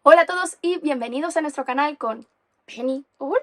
Hola a todos y bienvenidos a nuestro canal con Penny. Hola.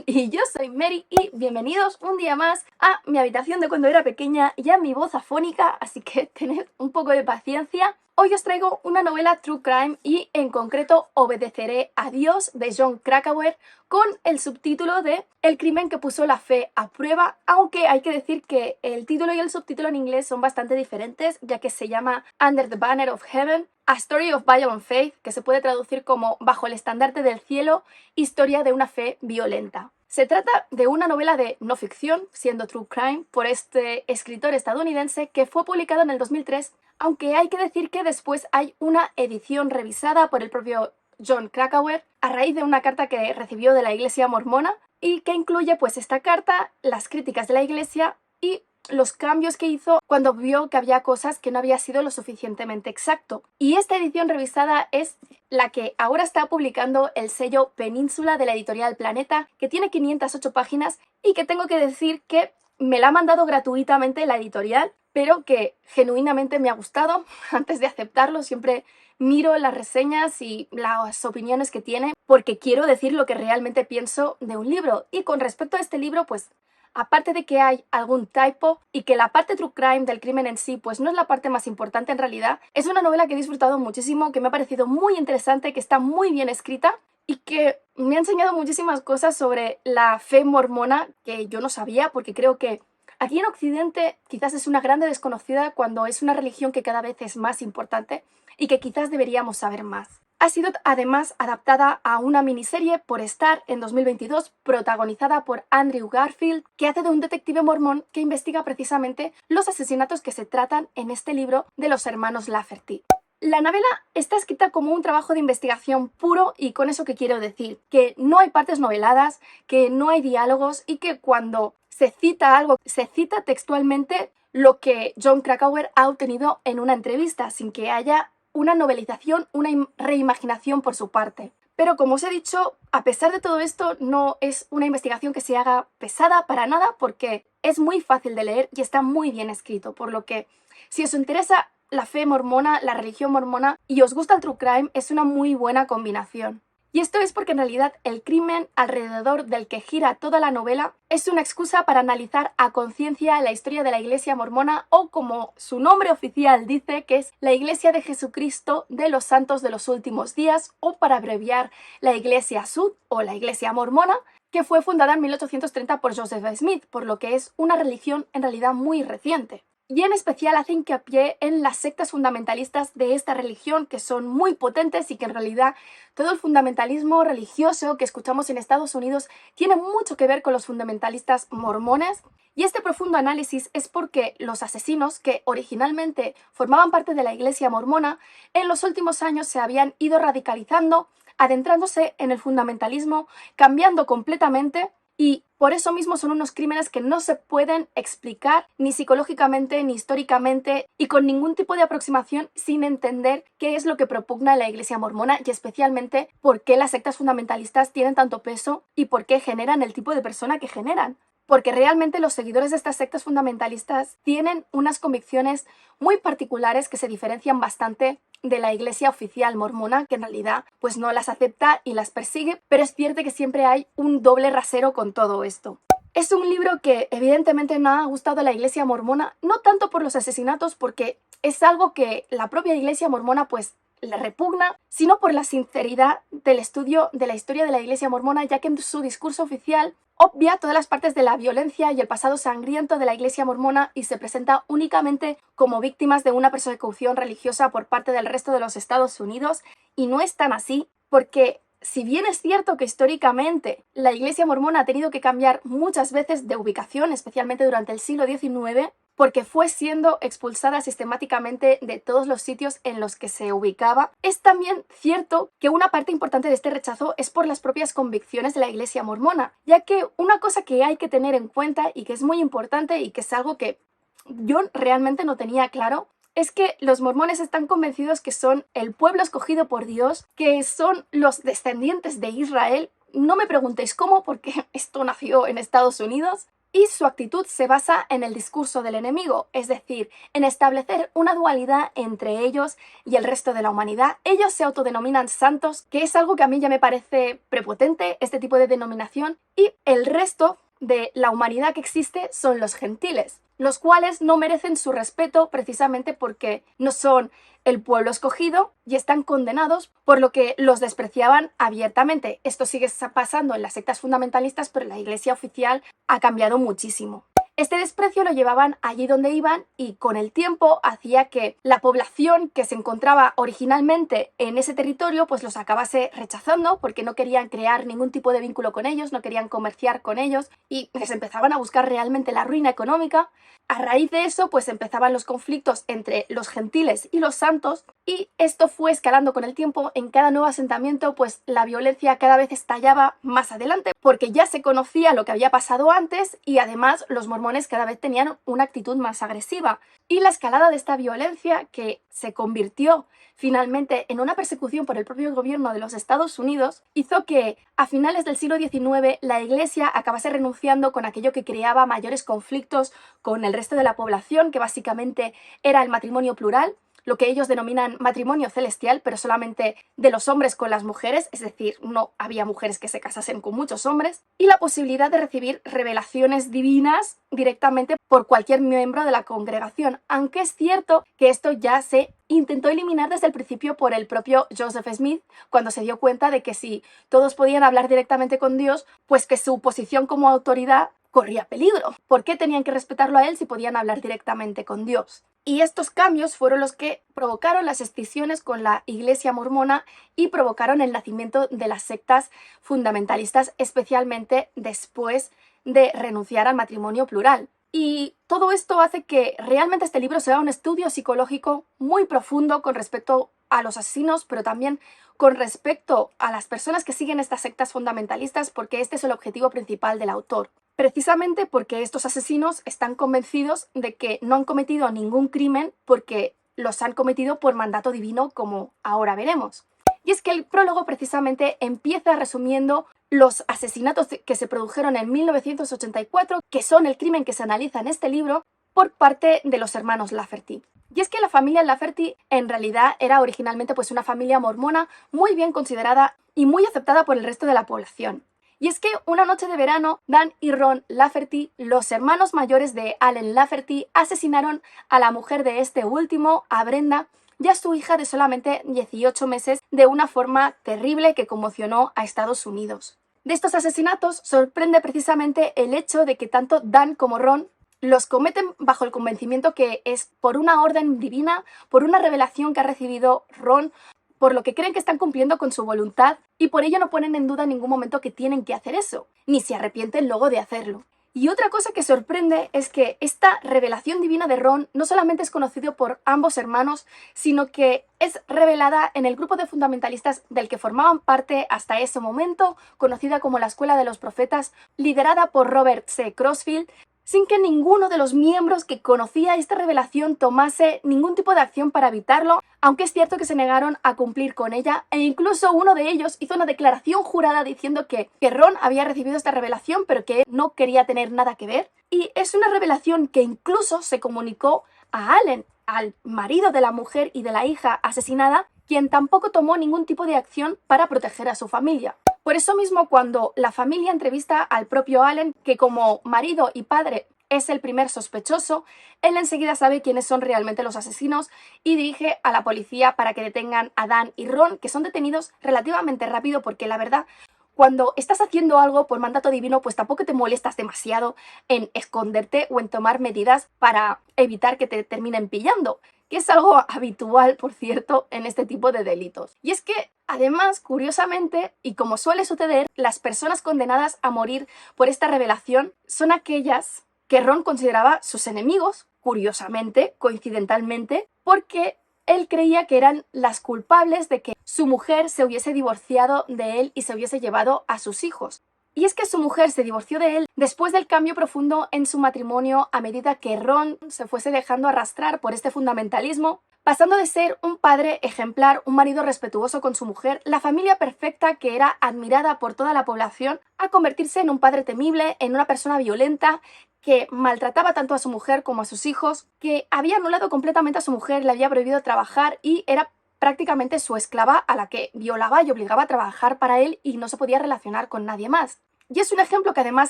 Y yo soy Mary y bienvenidos un día más a mi habitación de cuando era pequeña y a mi voz afónica, así que tened un poco de paciencia. Hoy os traigo una novela True Crime y en concreto Obedeceré a Dios de Jon Krakauer con el subtítulo de El crimen que puso la fe a prueba, aunque hay que decir que el título y el subtítulo en inglés son bastante diferentes, ya que se llama Under the Banner of Heaven, A Story of Violent Faith, que se puede traducir como Bajo el estandarte del cielo, historia de una fe violenta. Se trata de una novela de no ficción, siendo true crime, por este escritor estadounidense que fue publicado en el 2003, aunque hay que decir que después hay una edición revisada por el propio Jon Krakauer a raíz de una carta que recibió de la Iglesia mormona y que incluye pues esta carta, las críticas de la Iglesia y los cambios que hizo cuando vio que había cosas que no había sido lo suficientemente exacto. Y esta edición revisada es la que ahora está publicando el sello Península de la editorial Planeta, que tiene 508 páginas y que tengo que decir que me la ha mandado gratuitamente la editorial, pero que genuinamente me ha gustado. Antes de aceptarlo siempre miro las reseñas y las opiniones que tiene porque quiero decir lo que realmente pienso de un libro. Y con respecto a este libro, pues aparte de que hay algún typo y que la parte true crime del crimen en sí pues no es la parte más importante en realidad, es una novela que he disfrutado muchísimo, que me ha parecido muy interesante, que está muy bien escrita y que me ha enseñado muchísimas cosas sobre la fe mormona que yo no sabía, porque creo que aquí en Occidente quizás es una grande desconocida cuando es una religión que cada vez es más importante y que quizás deberíamos saber más. Ha sido además adaptada a una miniserie por Star en 2022, protagonizada por Andrew Garfield, que hace de un detective mormón que investiga precisamente los asesinatos que se tratan en este libro de los hermanos Lafferty. La novela está escrita como un trabajo de investigación puro y con eso que quiero decir, que no hay partes noveladas, que no hay diálogos y que cuando se cita algo, se cita textualmente lo que Jon Krakauer ha obtenido en una entrevista, sin que haya una novelización, una reimaginación por su parte. Pero como os he dicho, a pesar de todo esto, no es una investigación que se haga pesada para nada porque es muy fácil de leer y está muy bien escrito, por lo que si os interesa la fe mormona, la religión mormona y os gusta el true crime, es una muy buena combinación. Y esto es porque en realidad el crimen alrededor del que gira toda la novela es una excusa para analizar a conciencia la historia de la Iglesia mormona, o como su nombre oficial dice, que es la Iglesia de Jesucristo de los Santos de los Últimos Días, o para abreviar la Iglesia Sud o la Iglesia mormona, que fue fundada en 1830 por Joseph Smith, por lo que es una religión en realidad muy reciente. Y en especial hace hincapié en las sectas fundamentalistas de esta religión, que son muy potentes y que en realidad todo el fundamentalismo religioso que escuchamos en Estados Unidos tiene mucho que ver con los fundamentalistas mormones. Y este profundo análisis es porque los asesinos, que originalmente formaban parte de la Iglesia mormona, en los últimos años se habían ido radicalizando, adentrándose en el fundamentalismo, cambiando completamente. Y por eso mismo son unos crímenes que no se pueden explicar ni psicológicamente ni históricamente y con ningún tipo de aproximación sin entender qué es lo que propugna la Iglesia mormona y especialmente por qué las sectas fundamentalistas tienen tanto peso y por qué generan el tipo de persona que generan. Porque realmente los seguidores de estas sectas fundamentalistas tienen unas convicciones muy particulares que se diferencian bastante de la Iglesia oficial mormona, que en realidad pues no las acepta y las persigue, pero es cierto que siempre hay un doble rasero con todo esto. Es un libro que evidentemente no ha gustado a la Iglesia mormona, no tanto por los asesinatos, porque es algo que la propia Iglesia mormona pues le repugna, sino por la sinceridad del estudio de la historia de la Iglesia mormona, ya que en su discurso oficial obvia todas las partes de la violencia y el pasado sangriento de la Iglesia mormona y se presenta únicamente como víctimas de una persecución religiosa por parte del resto de los Estados Unidos, y no es tan así, porque si bien es cierto que históricamente la Iglesia mormona ha tenido que cambiar muchas veces de ubicación, especialmente durante el siglo XIX, porque fue siendo expulsada sistemáticamente de todos los sitios en los que se ubicaba, es también cierto que una parte importante de este rechazo es por las propias convicciones de la Iglesia mormona, ya que una cosa que hay que tener en cuenta y que es muy importante y que es algo que yo realmente no tenía claro, es que los mormones están convencidos que son el pueblo escogido por Dios, que son los descendientes de Israel. No me preguntéis cómo, porque esto nació en Estados Unidos, y su actitud se basa en el discurso del enemigo, es decir, en establecer una dualidad entre ellos y el resto de la humanidad. Ellos se autodenominan santos, que es algo que a mí ya me parece prepotente, este tipo de denominación, y el resto de la humanidad que existe son los gentiles, los cuales no merecen su respeto precisamente porque no son el pueblo escogido y están condenados, por lo que los despreciaban abiertamente. Esto sigue pasando en las sectas fundamentalistas, pero la iglesia oficial ha cambiado muchísimo. Este desprecio lo llevaban allí donde iban y con el tiempo hacía que la población que se encontraba originalmente en ese territorio pues los acabase rechazando porque no querían crear ningún tipo de vínculo con ellos, no querían comerciar con ellos y les empezaban a buscar realmente la ruina económica. A raíz de eso pues empezaban los conflictos entre los gentiles y los santos y esto fue escalando con el tiempo. En cada nuevo asentamiento pues la violencia cada vez estallaba más adelante porque ya se conocía lo que había pasado antes y además los mormones cada vez tenían una actitud más agresiva. Y la escalada de esta violencia, que se convirtió finalmente en una persecución por el propio gobierno de los Estados Unidos, hizo que a finales del siglo XIX la Iglesia acabase renunciando con aquello que creaba mayores conflictos con el resto de la población, que básicamente era el matrimonio plural, lo que ellos denominan matrimonio celestial, pero solamente de los hombres con las mujeres, es decir, no había mujeres que se casasen con muchos hombres, y la posibilidad de recibir revelaciones divinas directamente por cualquier miembro de la congregación, aunque es cierto que esto ya se intentó eliminar desde el principio por el propio Joseph Smith, cuando se dio cuenta de que si todos podían hablar directamente con Dios, pues que su posición como autoridad corría peligro. ¿Por qué tenían que respetarlo a él si podían hablar directamente con Dios? Y estos cambios fueron los que provocaron las escisiones con la Iglesia mormona y provocaron el nacimiento de las sectas fundamentalistas, especialmente después de renunciar al matrimonio plural. Y todo esto hace que realmente este libro sea un estudio psicológico muy profundo con respecto a los asesinos, pero también con respecto a las personas que siguen estas sectas fundamentalistas, porque este es el objetivo principal del autor. Precisamente porque estos asesinos están convencidos de que no han cometido ningún crimen porque los han cometido por mandato divino, como ahora veremos. Y es que el prólogo precisamente empieza resumiendo los asesinatos que se produjeron en 1984, que son el crimen que se analiza en este libro, por parte de los hermanos Lafferty. Y es que la familia Lafferty en realidad era originalmente pues una familia mormona muy bien considerada y muy aceptada por el resto de la población. Y es que una noche de verano, Dan y Ron Lafferty, los hermanos mayores de Allen Lafferty, asesinaron a la mujer de este último, a Brenda, y a su hija de solamente 18 meses de una forma terrible que conmocionó a Estados Unidos. De estos asesinatos sorprende precisamente el hecho de que tanto Dan como Ron los cometen bajo el convencimiento que es por una orden divina, por una revelación que ha recibido Ron, por lo que creen que están cumpliendo con su voluntad y por ello no ponen en duda en ningún momento que tienen que hacer eso, ni se arrepienten luego de hacerlo. Y otra cosa que sorprende es que esta revelación divina de Ron no solamente es conocido por ambos hermanos, sino que es revelada en el grupo de fundamentalistas del que formaban parte hasta ese momento, conocida como la Escuela de los Profetas, liderada por Robert C. Crossfield, sin que ninguno de los miembros que conocía esta revelación tomase ningún tipo de acción para evitarlo, aunque es cierto que se negaron a cumplir con ella, e incluso uno de ellos hizo una declaración jurada diciendo que Ron había recibido esta revelación pero que no quería tener nada que ver. Y es una revelación que incluso se comunicó a Allen, al marido de la mujer y de la hija asesinada, quien tampoco tomó ningún tipo de acción para proteger a su familia. Por eso mismo, cuando la familia entrevista al propio Allen, que como marido y padre es el primer sospechoso, él enseguida sabe quiénes son realmente los asesinos y dirige a la policía para que detengan a Dan y Ron, que son detenidos relativamente rápido porque la verdad, cuando estás haciendo algo por mandato divino, pues tampoco te molestas demasiado en esconderte o en tomar medidas para evitar que te terminen pillando, que es algo habitual, por cierto, en este tipo de delitos. Y es que, además, curiosamente, y como suele suceder, las personas condenadas a morir por esta revelación son aquellas que Ron consideraba sus enemigos, curiosamente, coincidentalmente, porque él creía que eran las culpables de que su mujer se hubiese divorciado de él y se hubiese llevado a sus hijos. Y es que su mujer se divorció de él después del cambio profundo en su matrimonio a medida que Ron se fuese dejando arrastrar por este fundamentalismo, pasando de ser un padre ejemplar, un marido respetuoso con su mujer, la familia perfecta que era admirada por toda la población, a convertirse en un padre temible, en una persona violenta, que maltrataba tanto a su mujer como a sus hijos, que había anulado completamente a su mujer, le había prohibido trabajar y era prácticamente su esclava a la que violaba y obligaba a trabajar para él y no se podía relacionar con nadie más. Y es un ejemplo que además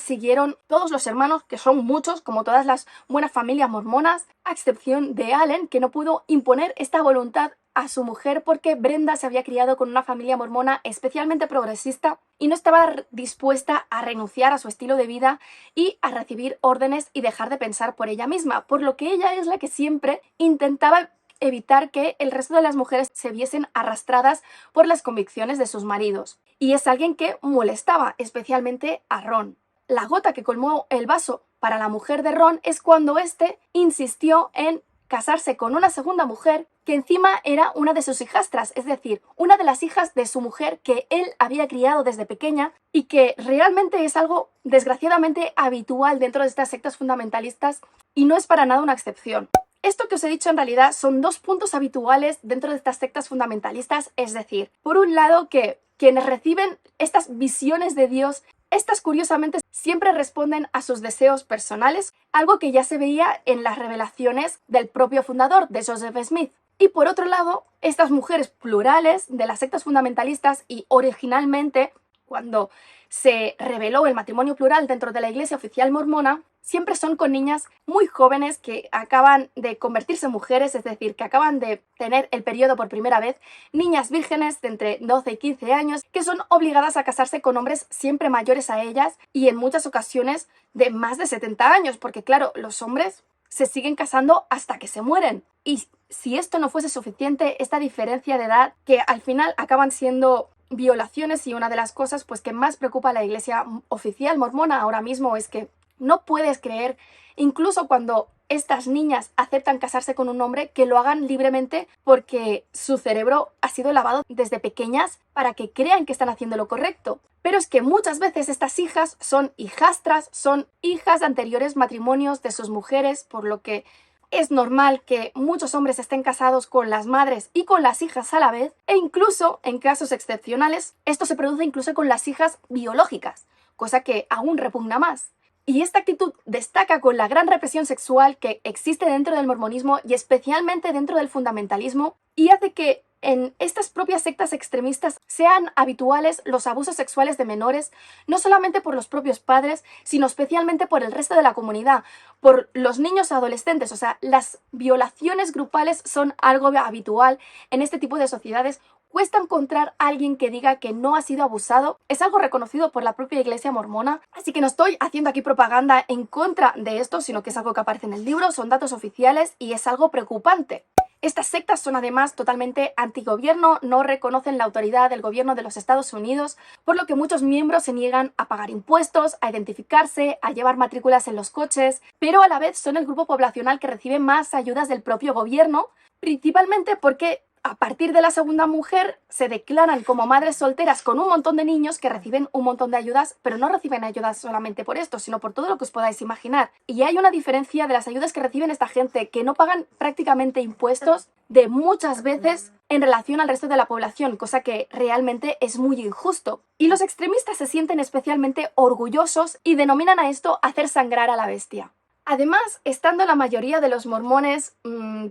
siguieron todos los hermanos, que son muchos, como todas las buenas familias mormonas, a excepción de Allen, que no pudo imponer esta voluntad a su mujer porque Brenda se había criado con una familia mormona especialmente progresista y no estaba dispuesta a renunciar a su estilo de vida y a recibir órdenes y dejar de pensar por ella misma, por lo que ella es la que siempre intentaba evitar que el resto de las mujeres se viesen arrastradas por las convicciones de sus maridos. Y es alguien que molestaba especialmente a Ron. La gota que colmó el vaso para la mujer de Ron es cuando éste insistió en casarse con una segunda mujer que encima era una de sus hijastras, es decir, una de las hijas de su mujer que él había criado desde pequeña y que realmente es algo desgraciadamente habitual dentro de estas sectas fundamentalistas y no es para nada una excepción. Esto que os he dicho en realidad son dos puntos habituales dentro de estas sectas fundamentalistas, es decir, por un lado que quienes reciben estas visiones de Dios, estas curiosamente siempre responden a sus deseos personales, algo que ya se veía en las revelaciones del propio fundador, de Joseph Smith. Y por otro lado, estas mujeres plurales de las sectas fundamentalistas y originalmente, cuando se reveló el matrimonio plural dentro de la Iglesia Oficial Mormona, siempre son con niñas muy jóvenes que acaban de convertirse en mujeres, es decir, que acaban de tener el periodo por primera vez, niñas vírgenes de entre 12 y 15 años, que son obligadas a casarse con hombres siempre mayores a ellas y en muchas ocasiones de más de 70 años, porque claro, los hombres se siguen casando hasta que se mueren. Y si esto no fuese suficiente, esta diferencia de edad, que al final acaban siendo violaciones, y una de las cosas pues que más preocupa a la Iglesia Oficial Mormona ahora mismo es que no puedes creer, incluso cuando estas niñas aceptan casarse con un hombre, que lo hagan libremente porque su cerebro ha sido lavado desde pequeñas para que crean que están haciendo lo correcto. Pero es que muchas veces estas hijas son hijastras, son hijas de anteriores matrimonios de sus mujeres, por lo que es normal que muchos hombres estén casados con las madres y con las hijas a la vez, e incluso, en casos excepcionales, esto se produce incluso con las hijas biológicas, cosa que aún repugna más. Y esta actitud destaca con la gran represión sexual que existe dentro del mormonismo y especialmente dentro del fundamentalismo, y hace que en estas propias sectas extremistas sean habituales los abusos sexuales de menores, no solamente por los propios padres, sino especialmente por el resto de la comunidad, por los niños adolescentes. O sea, las violaciones grupales son algo habitual en este tipo de sociedades. Cuesta encontrar a alguien que diga que no ha sido abusado. Es algo reconocido por la propia Iglesia mormona. Así que no estoy haciendo aquí propaganda en contra de esto, sino que es algo que aparece en el libro, son datos oficiales y es algo preocupante. Estas sectas son además totalmente antigobierno, no reconocen la autoridad del gobierno de los Estados Unidos, por lo que muchos miembros se niegan a pagar impuestos, a identificarse, a llevar matrículas en los coches, pero a la vez son el grupo poblacional que recibe más ayudas del propio gobierno, principalmente porque a partir de la segunda mujer se declaran como madres solteras con un montón de niños que reciben un montón de ayudas, pero no reciben ayudas solamente por esto, sino por todo lo que os podáis imaginar. Y hay una diferencia de las ayudas que reciben esta gente que no pagan prácticamente impuestos de muchas veces en relación al resto de la población, cosa que realmente es muy injusto. Y los extremistas se sienten especialmente orgullosos y denominan a esto hacer sangrar a la bestia. Además, estando la mayoría de los mormones,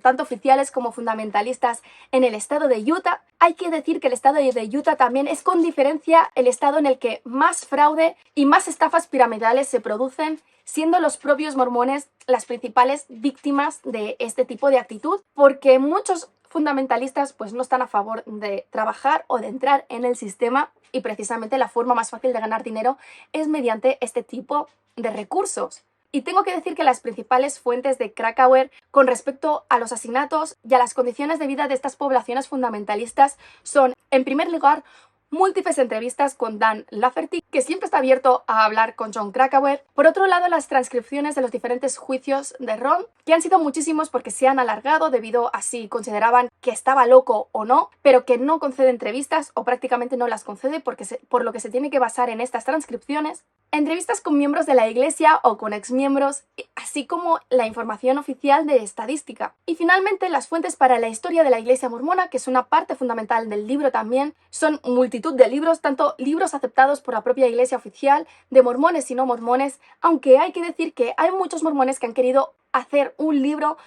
tanto oficiales como fundamentalistas, en el estado de Utah, hay que decir que el estado de Utah también es con diferencia el estado en el que más fraude y más estafas piramidales se producen, siendo los propios mormones las principales víctimas de este tipo de actitud, porque muchos fundamentalistas pues no están a favor de trabajar o de entrar en el sistema, y precisamente la forma más fácil de ganar dinero es mediante este tipo de recursos. Y tengo que decir que las principales fuentes de Krakauer con respecto a los asesinatos y a las condiciones de vida de estas poblaciones fundamentalistas son, en primer lugar, múltiples entrevistas con Dan Lafferty, que siempre está abierto a hablar con Jon Krakauer. Por otro lado, las transcripciones de los diferentes juicios de Ron, que han sido muchísimos porque se han alargado debido a si consideraban que estaba loco o no, pero que no concede entrevistas o prácticamente no las concede por lo que se tiene que basar en estas transcripciones. Entrevistas con miembros de la iglesia o con exmiembros, así como la información oficial de estadística. Y finalmente, las fuentes para la historia de la iglesia mormona, que es una parte fundamental del libro también, son multitud de libros, tanto libros aceptados por la propia iglesia oficial, de mormones y no mormones, aunque hay que decir que hay muchos mormones que han querido hacer un libro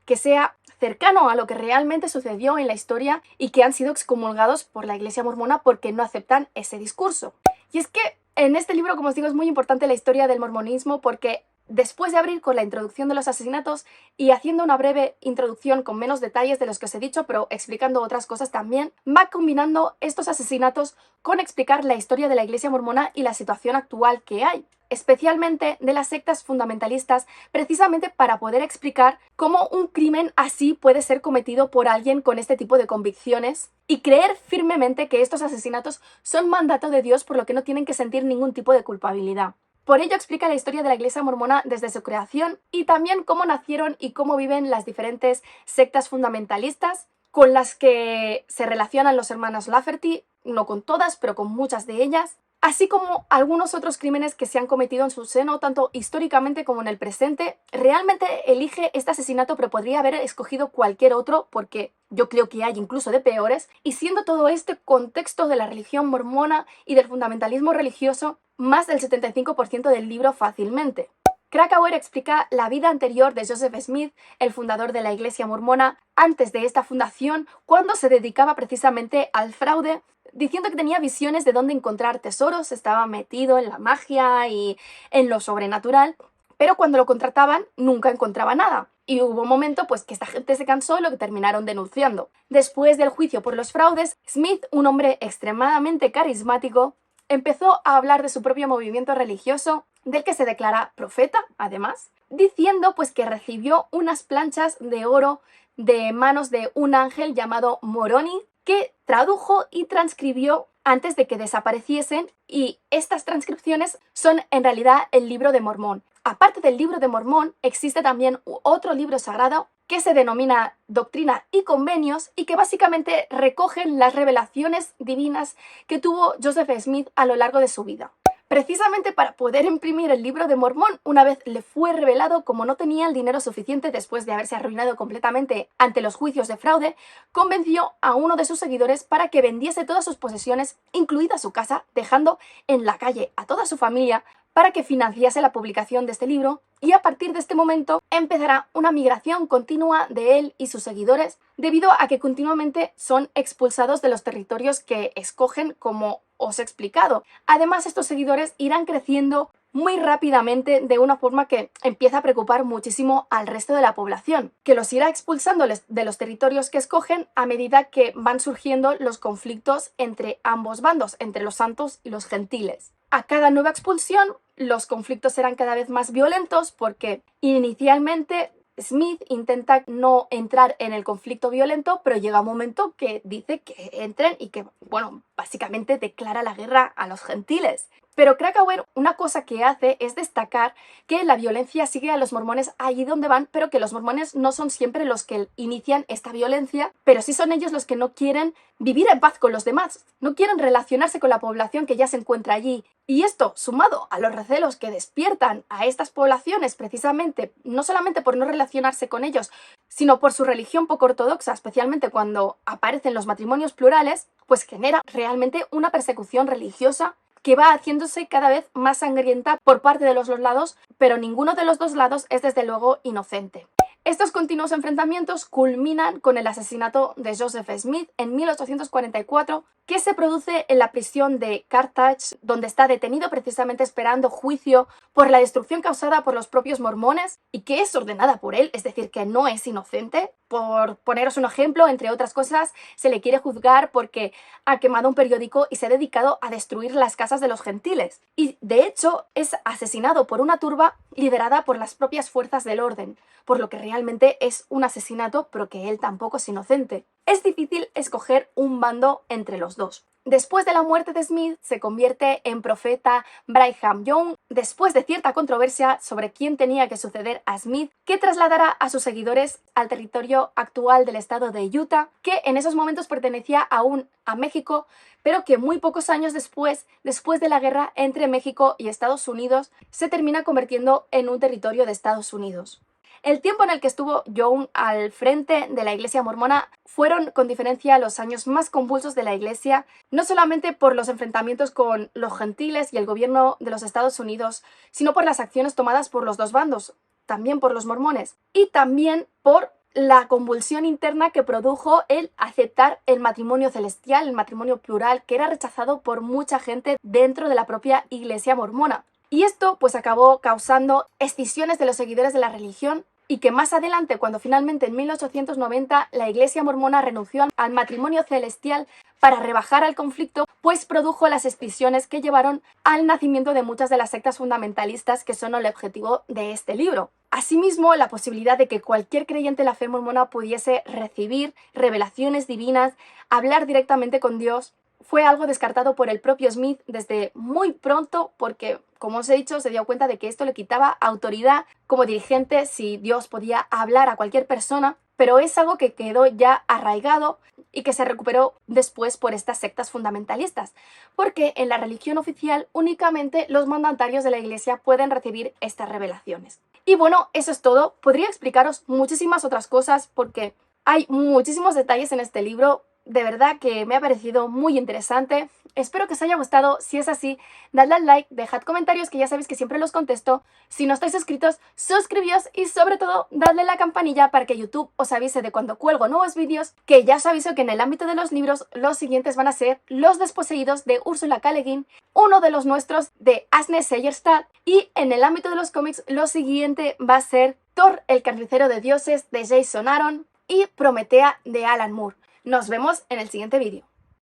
que sea cercano a lo que realmente sucedió en la historia y que han sido excomulgados por la iglesia mormona porque no aceptan ese discurso. Y es que en este libro, como os digo, es muy importante la historia del mormonismo porque después de abrir con la introducción de los asesinatos y haciendo una breve introducción con menos detalles de los que os he dicho, pero explicando otras cosas también, va combinando estos asesinatos con explicar la historia de la iglesia mormona y la situación actual que hay, especialmente de las sectas fundamentalistas, precisamente para poder explicar cómo un crimen así puede ser cometido por alguien con este tipo de convicciones y creer firmemente que estos asesinatos son mandato de Dios, por lo que no tienen que sentir ningún tipo de culpabilidad. Por ello explica la historia de la iglesia mormona desde su creación y también cómo nacieron y cómo viven las diferentes sectas fundamentalistas con las que se relacionan los hermanos Lafferty, no con todas, pero con muchas de ellas, así como algunos otros crímenes que se han cometido en su seno, tanto históricamente como en el presente. Realmente elige este asesinato, pero podría haber escogido cualquier otro, porque yo creo que hay incluso de peores, y siendo todo este contexto de la religión mormona y del fundamentalismo religioso, más del 75% del libro fácilmente. Krakauer explica la vida anterior de Joseph Smith, el fundador de la iglesia mormona, antes de esta fundación, cuando se dedicaba precisamente al fraude, diciendo que tenía visiones de dónde encontrar tesoros, estaba metido en la magia y en lo sobrenatural, pero cuando lo contrataban nunca encontraba nada. Y hubo un momento pues que esta gente se cansó y lo que terminaron denunciando. Después del juicio por los fraudes, Smith, un hombre extremadamente carismático, empezó a hablar de su propio movimiento religioso, del que se declara profeta, además, diciendo pues que recibió unas planchas de oro de manos de un ángel llamado Moroni, que tradujo y transcribió antes de que desapareciesen, y estas transcripciones son en realidad el Libro de Mormón. Aparte del Libro de Mormón, existe también otro libro sagrado que se denomina Doctrina y Convenios y que básicamente recogen las revelaciones divinas que tuvo Joseph Smith a lo largo de su vida. Precisamente para poder imprimir el Libro de Mormón, una vez le fue revelado, como no tenía el dinero suficiente después de haberse arruinado completamente ante los juicios de fraude, convenció a uno de sus seguidores para que vendiese todas sus posesiones, incluida su casa, dejando en la calle a toda su familia, para que financiase la publicación de este libro, y a partir de este momento empezará una migración continua de él y sus seguidores, debido a que continuamente son expulsados de los territorios que escogen, como os he explicado. Además, estos seguidores irán creciendo muy rápidamente de una forma que empieza a preocupar muchísimo al resto de la población, que los irá expulsando de los territorios que escogen a medida que van surgiendo los conflictos entre ambos bandos, entre los santos y los gentiles. A cada nueva expulsión, los conflictos serán cada vez más violentos porque inicialmente Smith intenta no entrar en el conflicto violento, pero llega un momento que dice que entren y que, bueno, básicamente declara la guerra a los gentiles. Pero Krakauer, una cosa que hace es destacar que la violencia sigue a los mormones allí donde van, pero que los mormones no son siempre los que inician esta violencia, pero sí son ellos los que no quieren vivir en paz con los demás, no quieren relacionarse con la población que ya se encuentra allí. Y esto, sumado a los recelos que despiertan a estas poblaciones precisamente, no solamente por no relacionarse con ellos, sino por su religión poco ortodoxa, especialmente cuando aparecen los matrimonios plurales, pues genera realmente una persecución religiosa que va haciéndose cada vez más sangrienta por parte de los dos lados, pero ninguno de los dos lados es desde luego inocente. Estos continuos enfrentamientos culminan con el asesinato de Joseph Smith en 1844, que se produce en la prisión de Carthage, donde está detenido precisamente esperando juicio por la destrucción causada por los propios mormones y que es ordenada por él, es decir, que no es inocente. Por poneros un ejemplo, entre otras cosas, se le quiere juzgar porque ha quemado un periódico y se ha dedicado a destruir las casas de los gentiles. Y de hecho es asesinado por una turba liderada por las propias fuerzas del orden, por lo que realmente es un asesinato, pero que él tampoco es inocente. Es difícil escoger un bando entre los dos. Después de la muerte de Smith, se convierte en profeta Brigham Young, después de cierta controversia sobre quién tenía que suceder a Smith, que trasladará a sus seguidores al territorio actual del estado de Utah, que en esos momentos pertenecía aún a México, pero que muy pocos años después de la guerra entre México y Estados Unidos, se termina convirtiendo en un territorio de Estados Unidos. El tiempo en el que estuvo Young al frente de la Iglesia mormona fueron con diferencia los años más convulsos de la Iglesia, no solamente por los enfrentamientos con los gentiles y el gobierno de los Estados Unidos, sino por las acciones tomadas por los dos bandos, también por los mormones, y también por la convulsión interna que produjo el aceptar el matrimonio celestial, el matrimonio plural, que era rechazado por mucha gente dentro de la propia Iglesia mormona. Y esto pues acabó causando escisiones de los seguidores de la religión, y que más adelante, cuando finalmente en 1890 la Iglesia mormona renunció al matrimonio celestial para rebajar al conflicto, pues produjo las escisiones que llevaron al nacimiento de muchas de las sectas fundamentalistas que son el objetivo de este libro. Asimismo, la posibilidad de que cualquier creyente en la fe mormona pudiese recibir revelaciones divinas, hablar directamente con Dios, fue algo descartado por el propio Smith desde muy pronto porque, como os he dicho, se dio cuenta de que esto le quitaba autoridad como dirigente si Dios podía hablar a cualquier persona, pero es algo que quedó ya arraigado y que se recuperó después por estas sectas fundamentalistas, porque en la religión oficial únicamente los mandatarios de la Iglesia pueden recibir estas revelaciones. Y bueno, eso es todo. Podría explicaros muchísimas otras cosas porque hay muchísimos detalles en este libro. De verdad que me ha parecido muy interesante. Espero que os haya gustado. Si es así, dadle al like, dejad comentarios que ya sabéis que siempre los contesto. Si no estáis suscritos, suscribíos y sobre todo dadle a la campanilla para que YouTube os avise de cuando cuelgo nuevos vídeos, que ya os aviso que en el ámbito de los libros los siguientes van a ser Los desposeídos de Ursula K. Le Guin, uno de los nuestros de Asne Seierstad, y en el ámbito de los cómics lo siguiente va a ser Thor, el carnicero de dioses de Jason Aaron y Prometea de Alan Moore. Nos vemos en el siguiente vídeo.